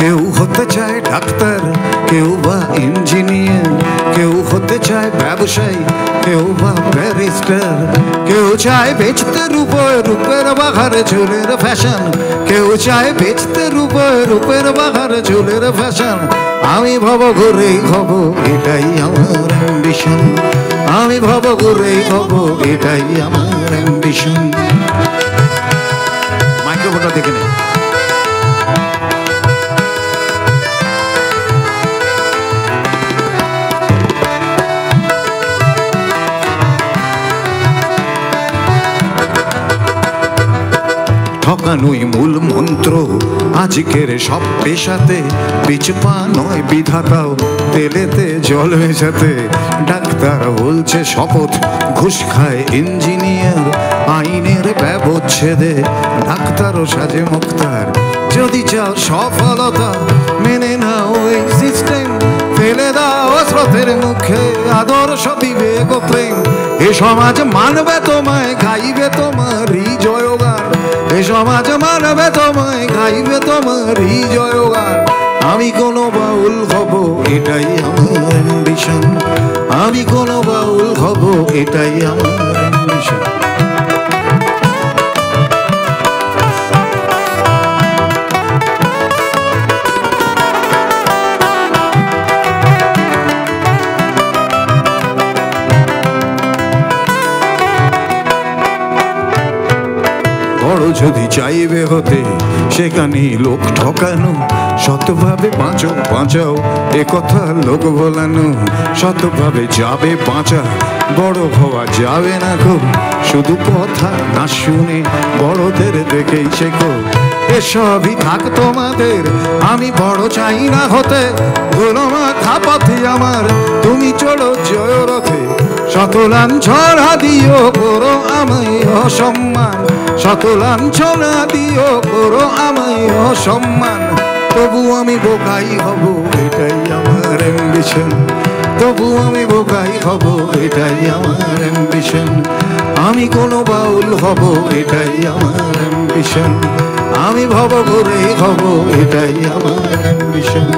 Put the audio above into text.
কেউ হতে চায় ডাক্তার, কেউ বা ইঞ্জিনিয়ার, কেউ হতে চায় ব্যবসায়ী, কেউ বা ব্যারিস্টার, কেউ চায় বেচতে রূপের রূপের বাঘারে চুলের ফ্যাশন, কেউ চায় বেচতে রূপের বাঘারে চুলের ফ্যাশন। আমি ভব ঘুরেই হব, এটাই আমার অ্যাম্বিশন। আমি ভব ঘুরেই হব, এটাই আমার অ্যাম্বিশন। মাইক্রোফোনটা দেখে নে। ঠকানোই মূল মন্ত্র আজকের সব পেশাতে, পিছপা নয় বিধাতাও তেলেতে জল মেশাতে। ডাক্তার বলছে শপথ, ঘুষ খায় ইঞ্জিনিয়ার, আইনের ব্যবচ্ছেদে ডাক্তারও সাজে মুক্তার। যদি চাও সফলতা মেনে নাও এই সিস্টেম, ফেলে দাও স্রোতের মুখে আদর্শ বিবেক ও প্রেম। এ সমাজ মানবে তোমায়, গাইবে তোমারই জয়গান। এ সমাজ মানবে তোমায়, গাইবে তোমারই জয়গান। আমি কোনো বাউল হব, এটাই আমার অ্যাম্বিশন। আমি কোনো বাউল হব, এটাই আমার অ্যাম্বিশন। বড় যদি চাইবে হতে, সেখানে লোক ঠকানো। শতভাবে বাঁচাও এ কথা লোক বলানো। শতভাবে যাবে বাঁচা, বড় হওয়া যাবে না গো। শুধু কথা না শুনে বড়দের দেখেই শেখো। এসবই থাক তোমাদের, আমি বড় চাই না হতে। ধুলো মাথা পথে আমার, তুমি চলো জয় রথে। শত লাঞ্ছনা দিও করো আমায় অসম্মান, শত লাঞ্ছনা দিও করো আমায় অসম্মান। তবু আমি বোকাই হব, এটাই আমার অ্যাম্বিশন। তবু আমি বোকাই হব, এটাই আমার অ্যাম্বিশন। আমি কোনো বাউল হব, এটাই আমার অ্যাম্বিশন। আমি ভব ঘুরেই হব, এটাই আমার অ্যাম্বিশন।